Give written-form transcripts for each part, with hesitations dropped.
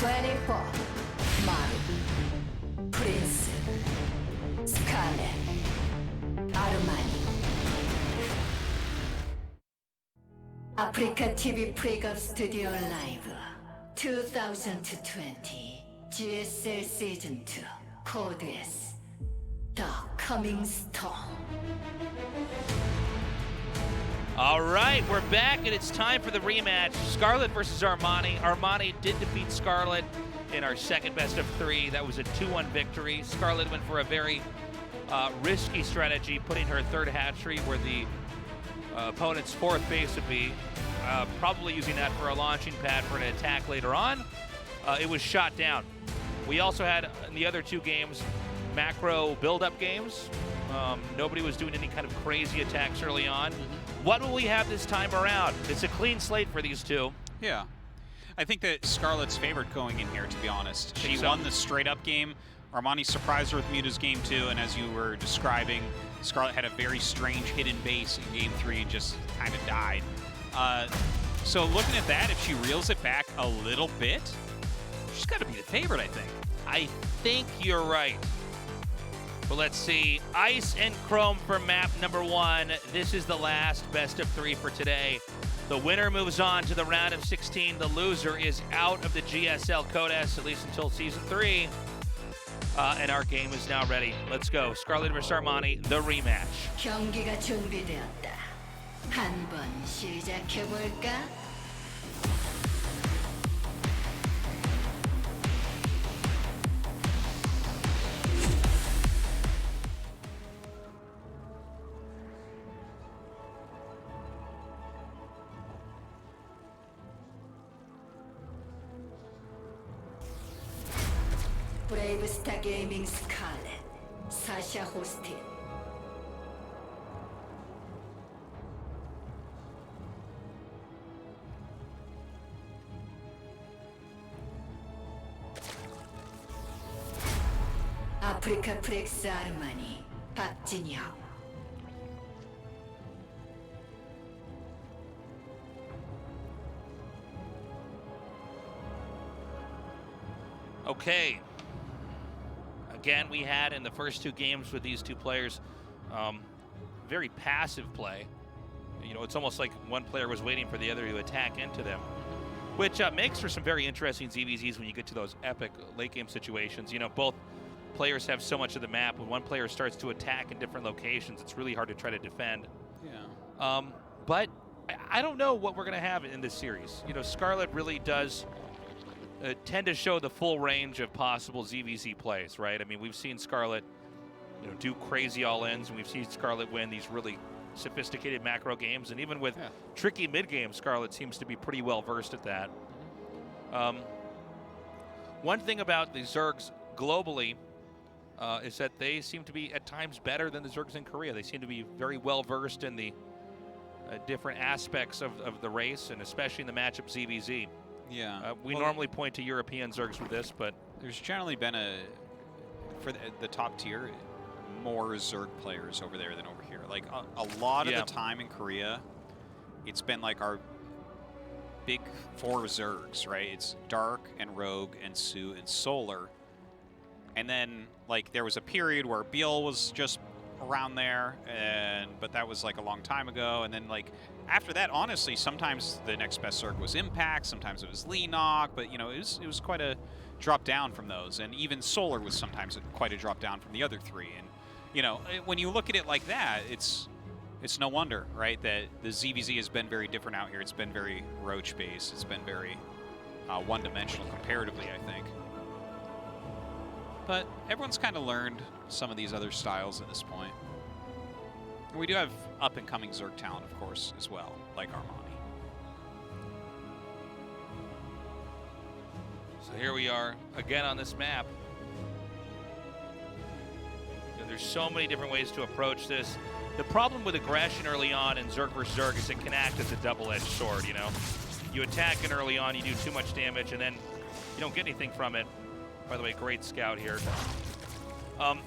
Ro.24, Maru, Prince, Scarlett, Armani. Africa TV Pregame Studio Live 2020 GSL Season 2 Code S The Coming Storm. All right, we're back, and it's time for the rematch. Scarlett versus Armani. Armani did defeat Scarlett in our second best of three. That was a 2-1 victory. Scarlett went for a very risky strategy, putting her third hatchery where the opponent's fourth base would be, probably using that for a launching pad for an attack later on. It was shot down. We also had, in the other two games, macro build-up games. Nobody was doing any kind of crazy attacks early on. What will we have this time around? It's a clean slate for these two. Yeah. I think that Scarlett's favored going in here, to be honest. She won the straight-up game. Armani surprised her with Muta's game 2, and as you were describing, Scarlett had a very strange hidden base in game 3 and just kind of died. So looking at that, if she reels it back a little bit, she's got to be the favorite, I think. I think you're right. But let's see. Ice and Chrome for map number 1. This is the last best of 3 for today. The winner moves on to the round of 16. The loser is out of the GSL Code S, at least until Season 3. And our game is now ready. Let's go. Scarlett versus Armani, the rematch. 경기가 준비되었다. 한번 시작해볼까? 브레이브스타 게이밍 스칼렛, 사샤 호스틴. 아프리카 프렉스 아르마니, 박진영. Okay. Again, we had in the first two games with these two players, very passive play. You know, it's almost like one player was waiting for the other to attack into them, which makes for some very interesting ZVZs when you get to those epic late game situations. You know, both players have so much of the map. When one player starts to attack in different locations, it's really hard to try to defend. Yeah. But I don't know what we're going to have in this series. You know, Scarlett really does tend to show the full range of possible ZVZ plays, right? I mean, we've seen Scarlett, you know, do crazy all-ins, and we've seen Scarlett win these really sophisticated macro games, and even with tricky mid-games, Scarlett seems to be pretty well-versed at that. One thing about the Zergs globally is that they seem to be, at times, better than the Zergs in Korea. They seem to be very well-versed in the different aspects of the race, and especially in the matchup ZVZ. Yeah. We normally point to European Zergs with this, but there's generally been for the top tier, more Zerg players over there than over here. Like a lot of the time in Korea, it's been like our big 4 Zergs, right? It's Dark and Rogue and Su and Solar. And then like there was a period where Biel was just around there, but that was like a long time ago. And then like after that, honestly, sometimes the next best Zerg was Impact, sometimes it was Leenock, but you know, it was quite a drop down from those. And even Solar was sometimes quite a drop down from the other 3. And you know, when you look at it like that, it's no wonder, right, that the ZVZ has been very different out here. It's been very roach based. It's been very one-dimensional comparatively, I think. But everyone's kind of learned some of these other styles at this point. And we do have up-and-coming Zerg talent, of course, as well, like Armani. So here we are again on this map. And there's so many different ways to approach this. The problem with aggression early on in Zerg vs. Zerg is it can act as a double-edged sword, you know? You attack it early on, you do too much damage, and then you don't get anything from it. By the way, great scout here. And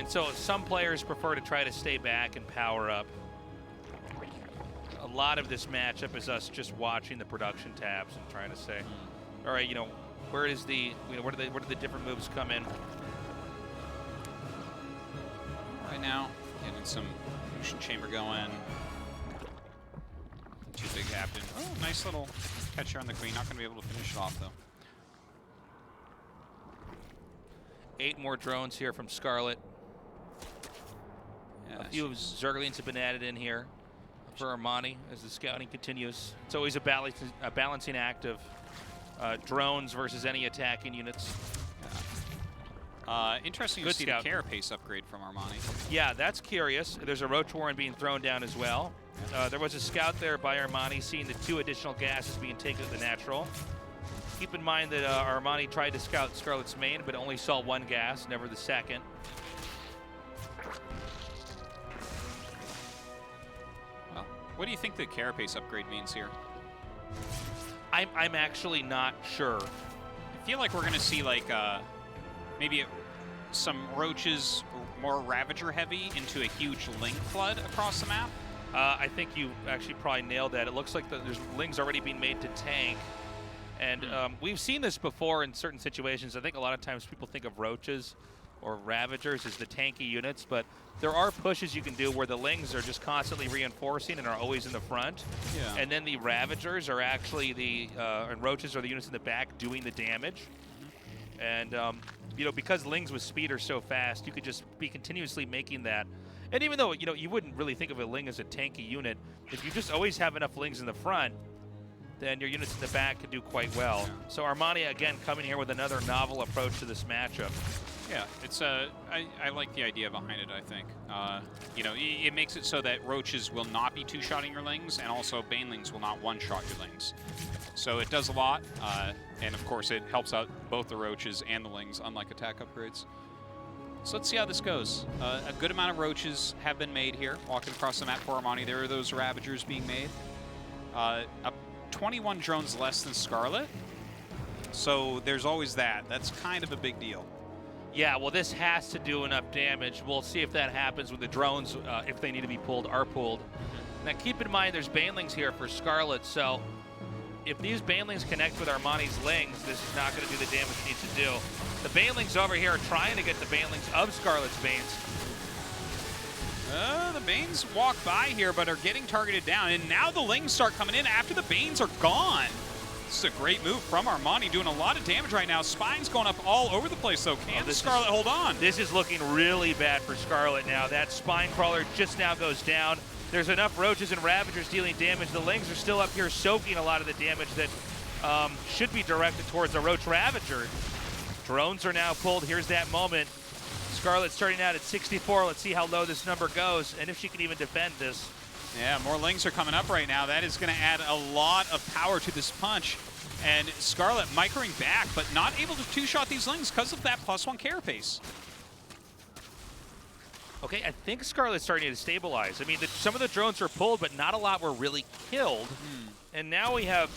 so some players prefer to try to stay back and power up. A lot of this matchup is us just watching the production tabs and trying to say, all right, where is the, where do the different moves come in? Right now, getting some motion chamber going. Too big happened. Oh, nice little catch here on the queen. Not going to be able to finish it off, though. 8 more drones here from Scarlett. Yeah, a few of Zerglings have been added in here for Armani as the scouting continues. It's always a balancing act of drones versus any attacking units. Interesting Good to see scout. the carapace upgrade from Armani. Yeah, that's curious. There's a Roach Warren being thrown down as well. There was a scout there by Armani seeing the 2 additional gases being taken at the natural. Keep in mind that Armani tried to scout Scarlett's main, but only saw 1 gas, never the second. Well, what do you think the carapace upgrade means here? I'm actually not sure. I feel like we're going to see like maybe some roaches more Ravager heavy into a huge Ling flood across the map. I think you actually probably nailed that. It looks like there's Lings already being made to tank. And we've seen this before in certain situations. I think a lot of times people think of roaches or Ravagers as the tanky units, but there are pushes you can do where the Lings are just constantly reinforcing and are always in the front. Yeah. And then the Ravagers are actually and roaches are the units in the back doing the damage. And, because Lings with speed are so fast, you could just be continuously making that. And even though, you wouldn't really think of a Ling as a tanky unit, if you just always have enough Lings in the front, then your units in the back could do quite well. Yeah. So Armani, again, coming here with another novel approach to this matchup. Yeah, it's I like the idea behind it, I think. It makes it so that roaches will not be two-shotting your Lings, and also Banelings will not one-shot your Lings. So it does a lot, and of course it helps out both the roaches and the Lings, unlike attack upgrades. So let's see how this goes. A good amount of roaches have been made here, walking across the map for Armani. There are those Ravagers being made. 21 drones less than Scarlett, so there's always that. That's kind of a big deal. Yeah, well, this has to do enough damage. We'll see if that happens when the drones, if they need to be pulled, are pulled. Now, keep in mind, there's Banelings here for Scarlett, so if these Banelings connect with Armani's Lings, this is not going to do the damage it needs to do. The Banelings over here are trying to get the Banelings of Scarlett's Banes. The Banes walk by here, but are getting targeted down, and now the Lings start coming in after the Banes are gone. This is a great move from Armani, doing a lot of damage right now. Spine's going up all over the place, though. Can Scarlett hold on? This is looking really bad for Scarlett now. That Spine Crawler just now goes down. There's enough Roaches and Ravagers dealing damage. The Lings are still up here soaking a lot of the damage that should be directed towards the Roach Ravager. Drones are now pulled. Here's that moment. Scarlett starting out at 64. Let's see how low this number goes and if she can even defend this. Yeah, more Lings are coming up right now. That is going to add a lot of power to this punch. And Scarlett microing back, but not able to two-shot these Lings because of that +1 carapace. Okay, I think Scarlett's starting to stabilize. I mean, some of the drones were pulled, but not a lot were really killed. And now we have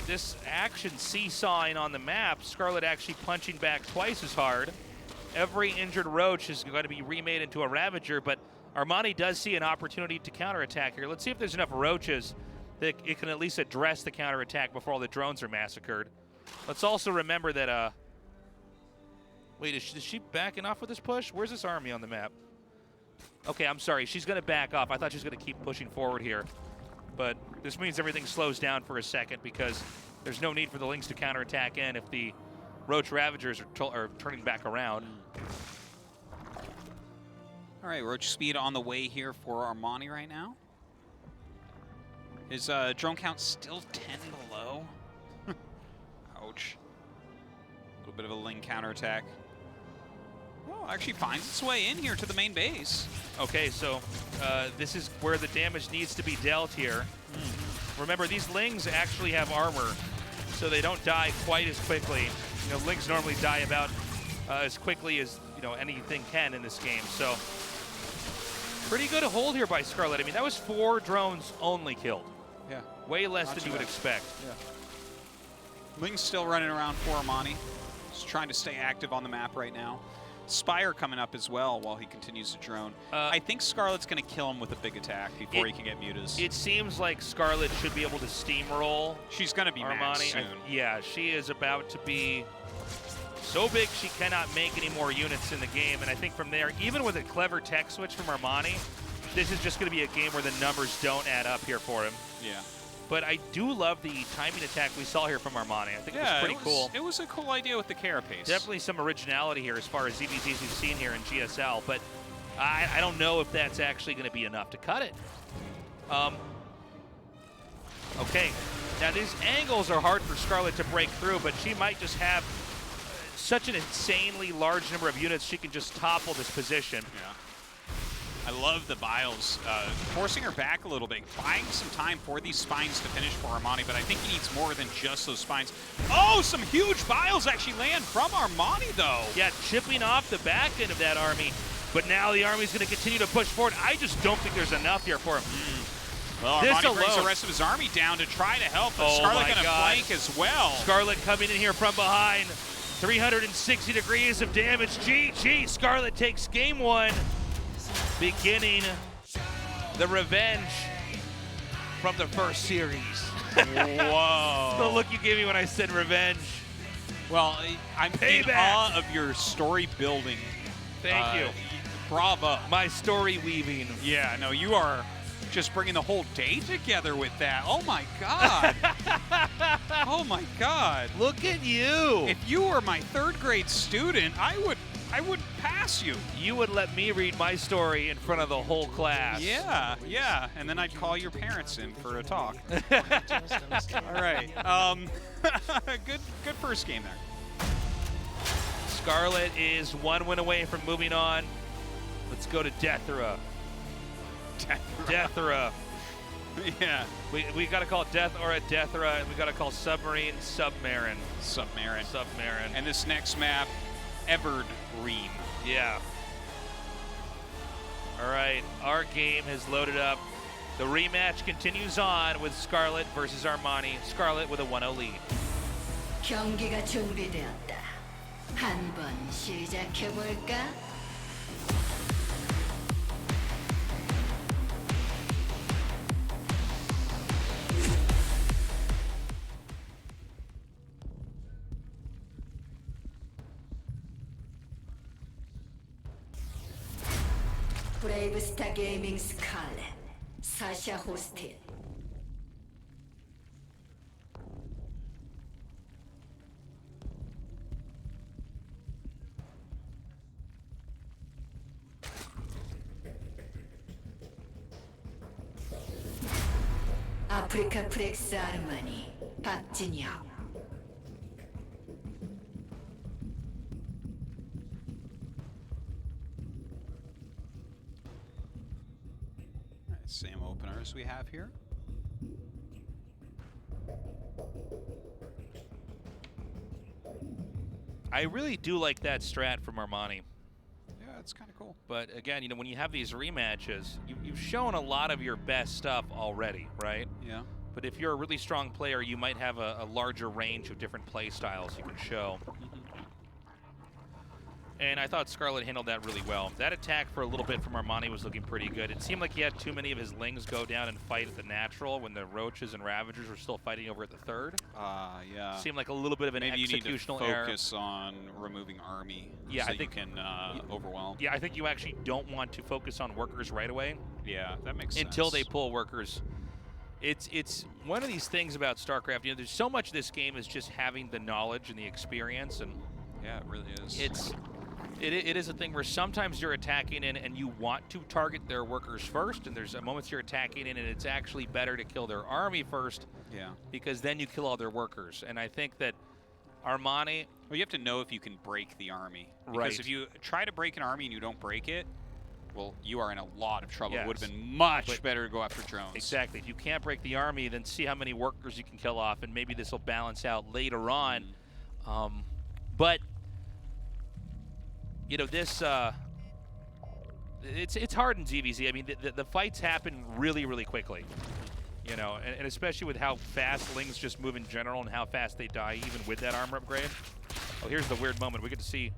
this action seesawing on the map. Scarlett actually punching back twice as hard. Every injured Roach is going to be remade into a Ravager, but Armani does see an opportunity to counterattack here. Let's see if there's enough Roaches that it can at least address the counterattack before all the drones are massacred. Let's also remember that, wait, is she backing off with this push? Where's this army on the map? Okay, I'm sorry, she's gonna back off. I thought she was gonna keep pushing forward here. But this means everything slows down for a second because there's no need for the Lings to counterattack in if the Roach Ravagers are turning back around. All right, Roach speed on the way here for Armani right now. His drone count still 10 below. Ouch. A little bit of a Ling counterattack. Oh, actually finds its way in here to the main base. Okay, so this is where the damage needs to be dealt here. Remember, these Lings actually have armor, so they don't die quite as quickly. You know, Lings normally die about as quickly as anything can in this game. So pretty good hold here by Scarlett. I mean, that was 4 drones only killed. Yeah. Way less than you would expect. Yeah. Ling's still running around for Armani. Just trying to stay active on the map right now. Spire coming up as well while he continues to drone. I think Scarlett's going to kill him with a big attack before he can get mutas. It seems like Scarlett should be able to steamroll. She's going to be Armani soon. Yeah, she is about to be so big she cannot make any more units in the game. And I think from there, even with a clever tech switch from Armani, this is just going to be a game where the numbers don't add up here for him. Yeah. But I do love the timing attack we saw here from Armani. I think it was pretty cool. It was a cool idea with the carapace. Definitely some originality here as far as ZVZs we've seen here in GSL, but I don't know if that's actually going to be enough to cut it. Okay, now these angles are hard for Scarlett to break through, but she might just have such an insanely large number of units she can just topple this position. Yeah. I love the Biles, forcing her back a little bit, buying some time for these spines to finish for Armani, but I think he needs more than just those spines. Oh, some huge Biles actually land from Armani, though. Yeah, chipping off the back end of that army, but now the army's going to continue to push forward. I just don't think there's enough here for him. Well, Armani brings the rest of his army down to try to help, but Scarlett going to flank as well. Scarlett coming in here from behind, 360 degrees of damage. GG, Scarlett takes game one. Beginning the revenge from the first series. Whoa. The look you gave me when I said revenge. Well, I'm in awe of your story building. Thank you. Bravo. My story weaving. Yeah, no, you are just bringing the whole day together with that. Oh my God. Oh my God. Look at you. If you were my 3rd grade student, I would pass you. You would let me read my story in front of the whole class. Yeah, yeah. And then I'd call your parents in for a talk. All right. Good first game there. Scarlett is 1 win away from moving on. Let's go to Deathra. Deathra. Yeah. We got to call it Death or a Deathra, and we got to call Submarine Submarine. Submarine. Submarine. And this next map, Evered Ream. Yeah. All right, our game has loaded up. The rematch continues on with Scarlett versus Armani. Scarlett with a 1-0 lead. 경기가 준비되었다. 한번 시작해 볼까? 브레이브스타 게이밍 스칼렛, 사샤 호스틸. 아프리카 프렉스 아르마니, 박진혁. Same openers we have here. I really do like that strat from Armani. Yeah, it's kind of cool. But again, when you have these rematches, you've shown a lot of your best stuff already, right? Yeah. But if you're a really strong player, you might have a larger range of different play styles you can show. And I thought Scarlett handled that really well. That attack for a little bit from Armani was looking pretty good. It seemed like he had too many of his lings go down and fight at the natural when the Roaches and Ravagers were still fighting over at the 3rd. Yeah. Seemed like a little bit of an Maybe executional you need to error. focus on removing army Yeah, so I think you can overwhelm. Yeah, I think you actually don't want to focus on workers right away. Yeah, that makes sense. Until they pull workers. It's one of these things about StarCraft. There's so much of this game is just having the knowledge and the experience, and yeah, it really is. It is a thing where sometimes you're attacking in and you want to target their workers first, and there's moments you're attacking in and it's actually better to kill their army first. Yeah. Because then you kill all their workers. And I think that Armani... Well, you have to know if you can break the army. Because right. if you try to break an army and you don't break it, well, you are in a lot of trouble. Yes. It would have been much better to go after drones. Exactly. If you can't break the army, then see how many workers you can kill off, and maybe this will balance out later on. But... this, it's hard in ZVZ. I mean, the fights happen really, really quickly. And especially with how fast Lings just move in general and how fast they die, even with that armor upgrade. Oh, here's the weird moment. We get to see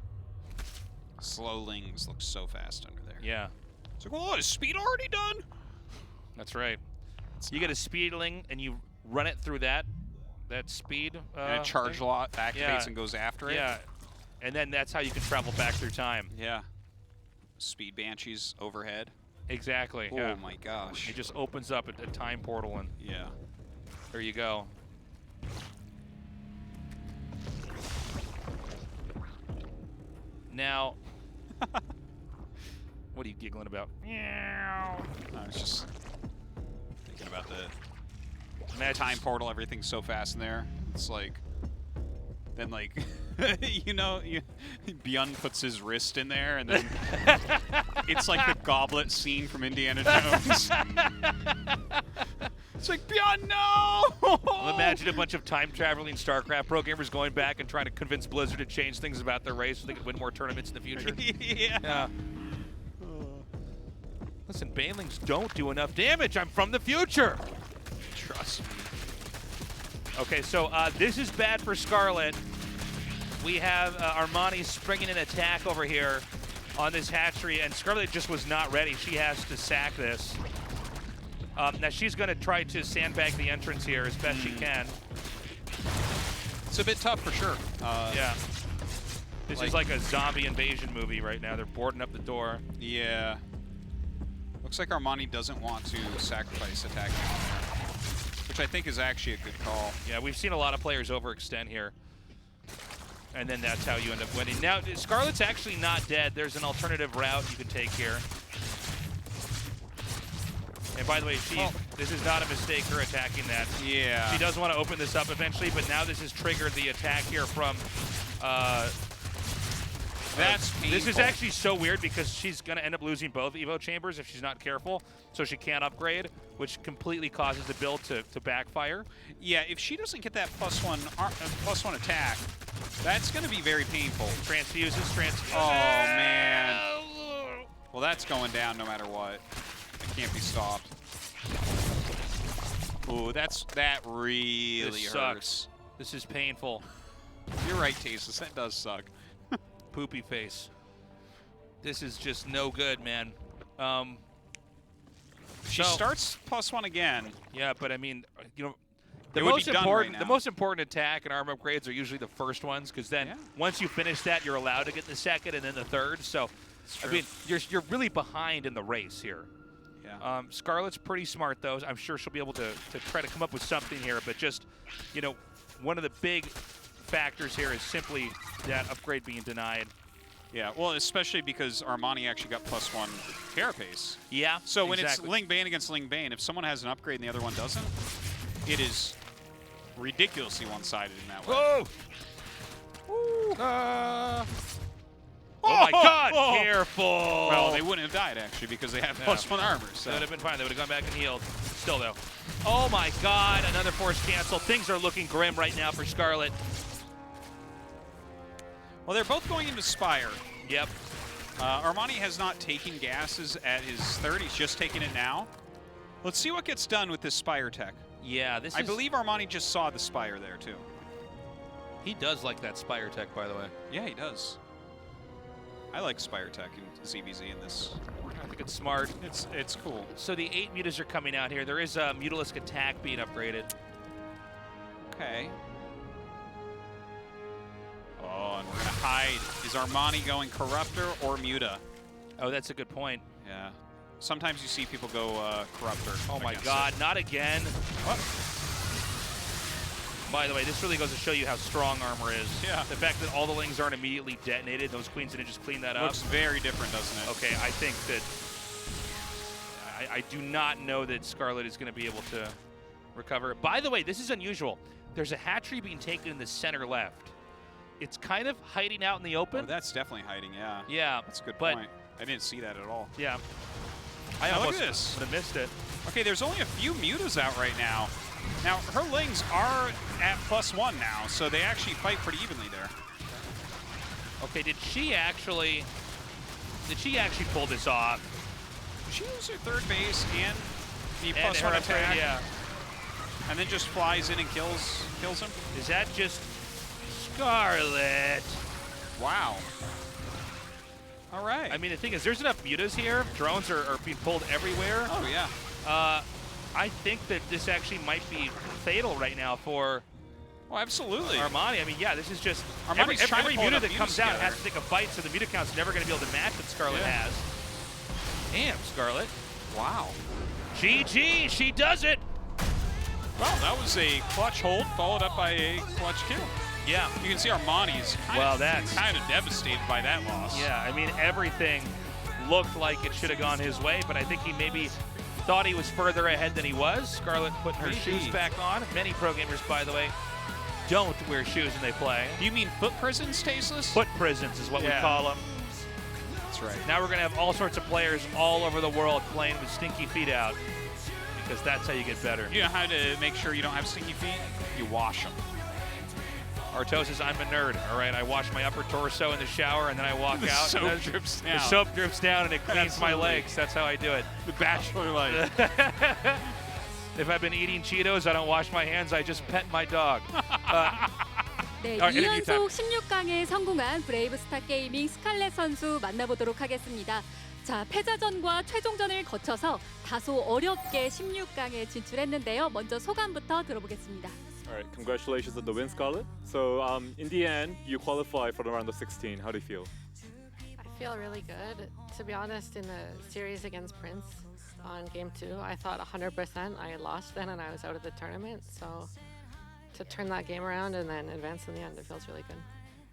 Slowlings look so fast under there. Yeah. It's like, whoa, is speed already done? That's right. You get a speedling and you run it through that speed. And a charge lot activates and goes after it. Yeah. And then that's how you can travel back through time. Yeah. Speed banshees overhead. Exactly. Oh yeah. my gosh. It just opens up a time portal and yeah. there you go. Now, what are you giggling about? I was just thinking about the time portal. Everything's so fast in there. It's like, then like, you know, Bjorn puts his wrist in there, and then it's like the goblet scene from Indiana Jones. It's like, Bjorn, no! Well, imagine a bunch of time-traveling StarCraft programmers going back and trying to convince Blizzard to change things about their race so they could win more tournaments in the future. Yeah. Listen, Banelings don't do enough damage. I'm from the future. Trust me. Okay, so this is bad for Scarlett. We have Armani springing an attack over here on this hatchery, and Scarlett just was not ready. She has to sack this. Now she's going to try to sandbag the entrance here as best she can. It's a bit tough for sure. Yeah. This is like a zombie invasion movie right now. They're boarding up the door. Yeah. Looks like Armani doesn't want to sacrifice attacking on there, which I think is actually a good call. Yeah, we've seen a lot of players overextend here. And then that's how you end up winning. Now, Scarlett's actually not dead. There's an alternative route you can take here. And by the way, this is not a mistake, her attacking that. Yeah. She does want to open this up eventually, but now this has triggered the attack here from... That's painful. This is actually so weird because she's going to end up losing both Evo chambers if she's not careful, so she can't upgrade, which completely causes the build to backfire. Yeah, if she doesn't get that +1 attack, that's going to be very painful. Transfuses. Oh, man. Well, that's going down no matter what. It can't be stopped. Ooh, that really hurts. This is painful. You're right, Tasis. That does suck. Poopy face. This is just no good, man. She starts +1 again. Yeah, but I mean, you know, the most important attack and arm upgrades are usually the first ones, because then once you finish that, you're allowed to get the second and then the third. So, I mean, you're really behind in the race here. Yeah. Scarlett's pretty smart, though. I'm sure she'll be able to try to come up with something here. But just, you know, one of the big factors here is simply that upgrade being denied. Yeah, well, especially because Armani actually got +1 carapace. Yeah. So when it's Ling Bane against Ling Bane, if someone has an upgrade and the other one doesn't, it is ridiculously one-sided in that way. Oh! Oh my God! Oh. Careful! Well, they wouldn't have died actually because they have +1 armor. So that would have been fine. They would have gone back and healed. Still though. Oh my God! Another force cancel. Things are looking grim right now for Scarlett. Well, they're both going into Spire. Yep. Armani has not taken gases at his third. He's just taking it now. Let's see what gets done with this Spire tech. Yeah, I believe Armani just saw the Spire there too. He does like that Spire tech, by the way. Yeah, he does. I like Spire tech in ZBZ in this. I think it's smart. It's cool. So the 8 mutas are coming out here. There is a Mutalisk attack being upgraded. Okay. Oh, and we're going to hide. Is Armani going Corruptor or Muta? Oh, that's a good point. Yeah. Sometimes you see people go Corruptor. Oh my God, not again. What? By the way, this really goes to show you how strong armor is. Yeah. The fact that all the lings aren't immediately detonated, those queens didn't just clean that up. Looks very different, doesn't it? Okay, I think that I do not know that Scarlett is going to be able to recover. By the way, this is unusual. There's a hatchery being taken in the center left. It's kind of hiding out in the open. Oh, that's definitely hiding, yeah. Yeah. That's a good point. I didn't see that at all. Yeah. I almost would have missed it. Okay, there's only a few mutas out right now. Now, her lings are at +1 now, so they actually fight pretty evenly there. Okay, did she actually pull this off? Did she use her third base and the +1 attack? Upgrade, yeah. And then just flies in and kills him? Is that just Scarlett? Wow. All right. I mean, the thing is, there's enough mutas here. Drones are being pulled everywhere. Oh, yeah. I think that this actually might be fatal right now for Oh, absolutely. Armani. I mean, yeah, this is just Armani's trying to every pull muta enough that comes mutas out together. has to take a bite, so the muta count's never going to be able to match what Scarlett has. Damn, Scarlett. Wow. GG, she does it. Well, that was a clutch hold followed up by a clutch kill. Yeah. You can see Armani's kind of devastated by that loss. Yeah, I mean, everything looked like it should have gone his way, but I think he maybe thought he was further ahead than he was. Scarlett putting her shoes back on. Many pro gamers, by the way, don't wear shoes when they play. Do you mean foot prisons, Tasteless? Foot prisons is what we call them. That's right. Now we're going to have all sorts of players all over the world playing with stinky feet out, because that's how you get better. You know how to make sure you don't have stinky feet? You wash them. Arto says, I'm a nerd. All right, I wash my upper torso in the shower, and then I walk out. Soap and drips down. The soap drips down, and it cleans my Absolutely. legs. That's how I do it. The bachelor life. If I've been eating Cheetos, I don't wash my hands. I just pet my dog. 네, interview 2연속 16강에 성공한 브레이브스타 게이밍 스칼렛 선수 만나보도록 하겠습니다. 자, 패자전과 최종전을 거쳐서 다소 어렵게 16강에 진출했는데요. 먼저 소감부터 들어보겠습니다. All right, congratulations on the win, Scarlett. So in the end, you qualify for the round of 16. How do you feel? I feel really good. To be honest, in the series against Prince on game 2, I thought 100% I had lost then and I was out of the tournament. So to turn that game around and then advance in the end, it feels really good.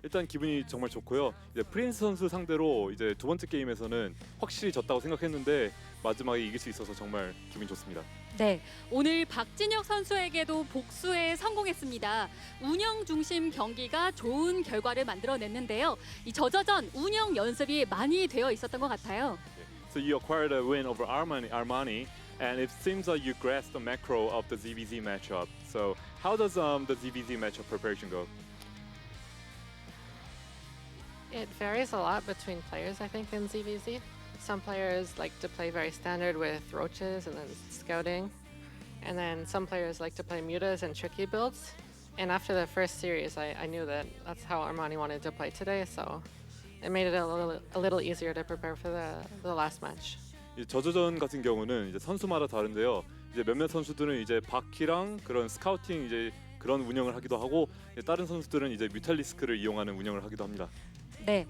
일단 기분이 정말 좋고요. 이제 프린스 선수 상대로 이제 두 번째 게임에서는 확실히 졌다고 생각했는데 마지막에 이길 수 있어서 정말 기분이 좋습니다. 네, 오늘 박진혁 선수에게도 복수에 성공했습니다. 운영 중심 경기가 좋은 결과를 만들어냈는데요. 이 저저전 운영 연습이 많이 되어 있었던 것 같아요. So you acquired a win over Armani, and it seems like you grasped the macro of the ZVZ matchup. So how does the ZVZ matchup preparation go? It varies a lot between players, I think, in ZVZ. Some players like to play very standard with roaches and then scouting. And then some players like to play mutas and tricky builds. And after the first series, I knew that that's how Armani wanted to play today, so it made it a little easier to prepare for the last match. 이 저저전 같은 경우는 이제 선수마다 다른데요. 이제 몇몇 선수들은 이제 바퀴랑 그런 스카우팅 이제 그런 운영을 하기도 하고 이제 다른 선수들은 이제 뮤탈리스크를 이용하는 운영을 하기도 합니다. 네,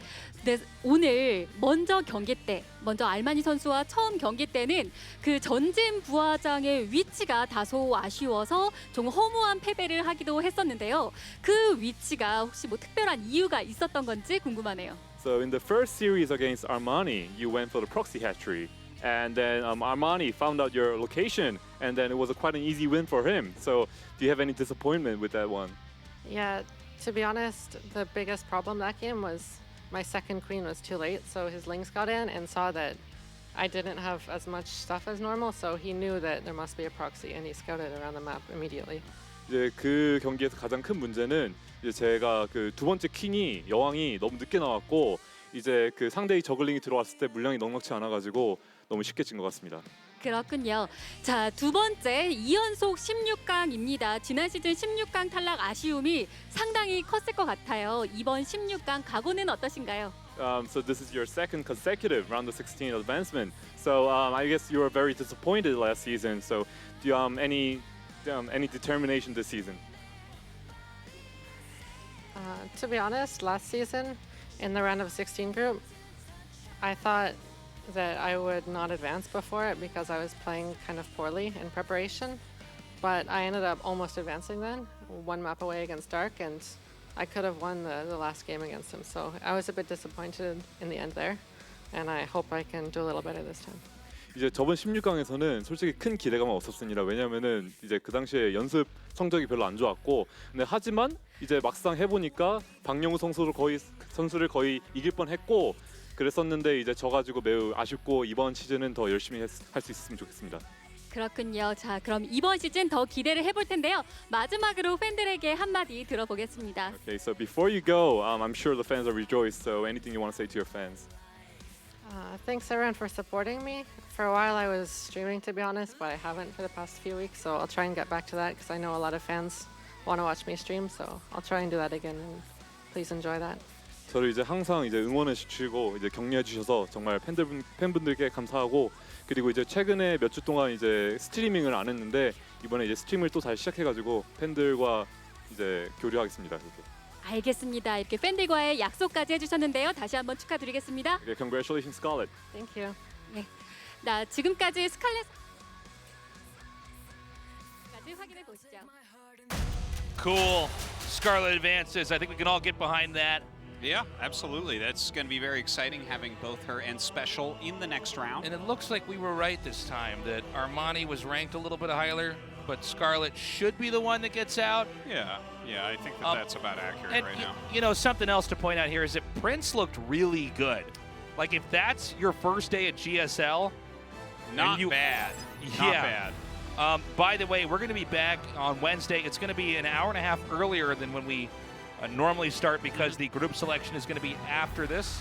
오늘 먼저 알마니 선수와 처음 경기 때는 그 전진 부하장의 위치가 다소 아쉬워서 좀 허무한 패배를 하기도 했었는데요. 그 위치가 혹시 뭐 특별한 이유가 있었던 건지 궁금하네요. So in the first series against Armani, you went for the proxy hatchery, and then Armani found out your location, and then it was quite an easy win for him. So do you have any disappointment with that one? Yeah, to be honest, the biggest problem that game was my second queen was too late, so his links got in and saw that I didn't have as much stuff as normal, so he knew that there must be a proxy and he scouted around the map immediately. 이제 그 경기에서 가장 큰 문제는 이제 제가 그 두 번째 퀸이 여왕이 너무 늦게 나왔고 이제 그 상대의 저글링이 들어왔을 때 물량이 넉넉치 않아가지고 너무 쉽게 진 것 같습니다. 그렇군요. 자, 두 번째 2연속 16강입니다. 지난 시즌 16강 탈락 아쉬움이 상당히 컸을 것 같아요. 이번 16강 각오는 어떠신가요? So this is your second consecutive round of 16 advancement. So I guess you were very disappointed last season. So do you any determination this season? To be honest, last season in the round of 16 group, I thought that I would not advance before it because I was playing kind of poorly in preparation. But I ended up almost advancing then, one map away against Dark, and I could have won the last game against him. So I was a bit disappointed in the end there, and I hope I can do a little better this time. 이제 저번 16강에서는 솔직히 큰 기대감은 없었습니다. 왜냐면은 이제 그 당시에 연습 성적이 별로 안 좋았고, 근데 하지만 이제 막상 해보니까 박영우 선수를 거의 이길 뻔했고 그랬었는데 이제 져가지고 매우 아쉽고 이번 시즌은 더 열심히 할 수 있었으면 좋겠습니다. 그렇군요. 자, 그럼 이번 시즌 더 기대를 해볼 텐데요. 마지막으로 팬들에게 한마디 들어보겠습니다. Okay, so before you go, I'm sure the fans are rejoiced. So anything you want to say to your fans? Thanks everyone for supporting me. For a while I was streaming, to be honest, but I haven't for the past few weeks, so I'll try and get back to that because I know a lot of fans want to watch me stream, so I'll try and do that again, and please enjoy that. 저를 이제 항상 이제 응원해 주시고 이제 격려해 주셔서 정말 팬분들께 감사하고 그리고 이제 최근에 몇 주 동안 이제 스트리밍을 안 했는데 이번에 이제 스트리밍을 또 다시 시작해가지고 팬들과 이제 교류하겠습니다. 이렇게. 알겠습니다. 이렇게 팬들과의 약속까지 해주셨는데요. 다시 한번 축하드리겠습니다. Okay, congratulations, Scarlett. Thank you. 나 지금까지 스칼렛 까지 확인해 보시죠. Cool. Scarlett advances. I think we can all get behind that. Yeah, absolutely. That's going to be very exciting having both her and Special in the next round. And it looks like we were right this time, that Armani was ranked a little bit higher, but Scarlett should be the one that gets out. Yeah, I think that's about accurate And right now. you know, something else to point out here is that Prince looked really good. Like, if that's your first day at GSL, Not you- bad. Not bad. By the way, we're going to be back on Wednesday. It's going to be an hour and a half earlier than when we normally start because the group selection is going to be after this.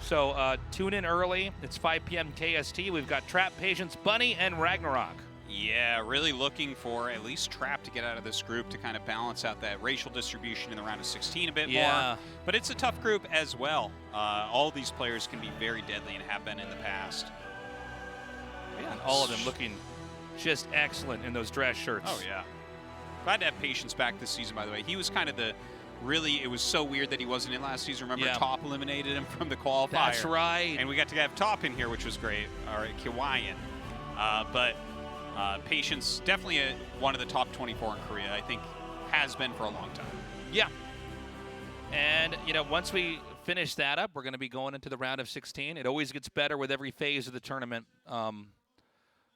So tune in early. It's 5 p.m. KST. We've got Trap, Patience, Bunny, and Ragnarok. Yeah, really looking for at least Trap to get out of this group to kind of balance out that racial distribution in the round of 16 a bit more. But it's a tough group as well. All these players can be very deadly and have been in the past. Yeah, and all of them looking just excellent in those dress shirts. Oh, yeah. Glad to have Patience back this season, by the way. He was kind of it was so weird that he wasn't in last season. Remember, Top eliminated him from the qualifier. That's right. And we got to have Top in here, which was great. All right, Kiwayan. But Patience, definitely one of the top 24 in Korea, I think, has been for a long time. Yeah. And, you know, once we finish that up, we're going to be going into the round of 16. It always gets better with every phase of the tournament.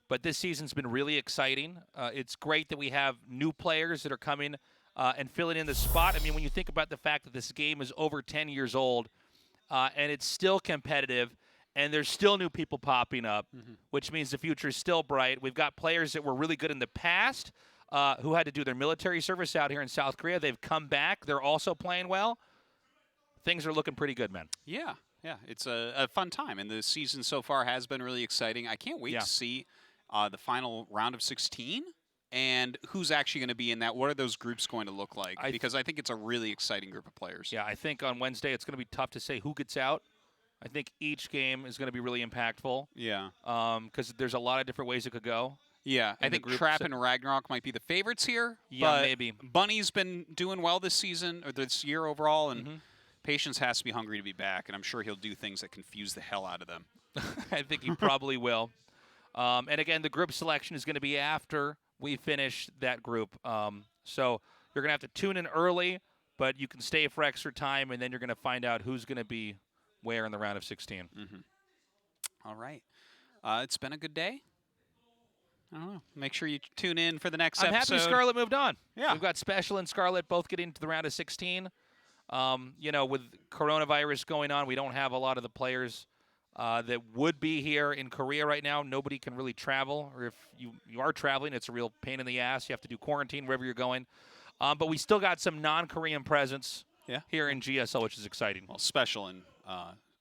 But this season's been really exciting. It's great that we have new players that are coming and filling in the spot. I mean, when you think about the fact that this game is over 10 years old and it's still competitive and there's still new people popping up, which means the future is still bright. We've got players that were really good in the past who had to do their military service out here in South Korea. They've come back. They're also playing well. Things are looking pretty good, man. Yeah, it's a fun time, and the season so far has been really exciting. I can't wait to see the final round of 16 and who's actually going to be in that. What are those groups going to look like? Because I think it's a really exciting group of players. Yeah, I think on Wednesday it's going to be tough to say who gets out. I think each game is going to be really impactful. Yeah. Because there's a lot of different ways it could go. Yeah, I think Trap and Ragnarok might be the favorites here. Yeah, but maybe. Bunny's been doing well this season, or this year overall, and Patience has to be hungry to be back, and I'm sure he'll do things that confuse the hell out of them. I think he probably will. And again, the group selection is going to be after we finish that group. So you're going to have to tune in early, but you can stay for extra time, and then you're going to find out who's going to be where in the round of 16. All right. It's been a good day. I don't know. Make sure you tune in for the next I'm episode. happy Scarlett moved on. Yeah. We've got Special and Scarlett both getting to the round of 16. You know, with coronavirus going on, we don't have a lot of the players that would be here in Korea right now. Nobody can really travel, or if you are traveling, it's a real pain in the ass. You have to do quarantine wherever you're going. But we still got some non-Korean presence here in GSL, which is exciting. Well, Special and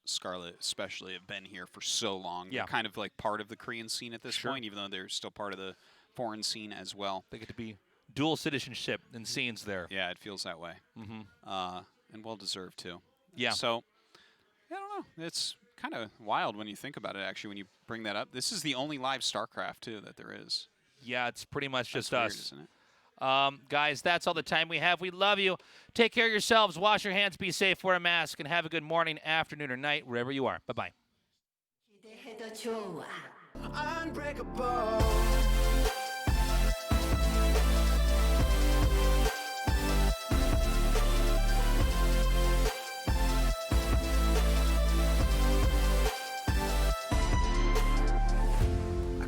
Scarlett especially have been here for so long. Yeah. They're kind of like part of the Korean scene at this point, even though they're still part of the foreign scene as well. They get to be dual citizenship and scenes there. Yeah, it feels that way. And well-deserved, too. Yeah. So, I don't know. It's kind of wild when you think about it, actually, when you bring that up. This is the only live StarCraft, too, that there is. Yeah, it's pretty much just That's weird, us. isn't it? Guys, that's all the time we have. We love you. Take care of yourselves. Wash your hands. Be safe. Wear a mask. And have a good morning, afternoon, or night, wherever you are. Bye-bye. 기대해도 좋아. Unbreakable.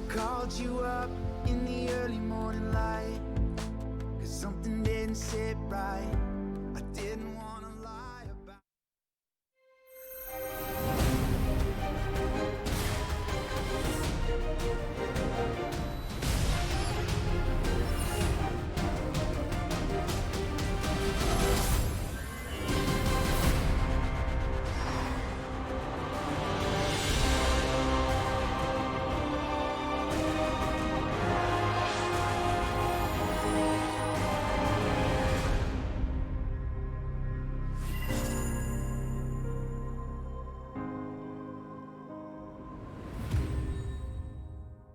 Called you up in the early morning light, 'cause something didn't sit right.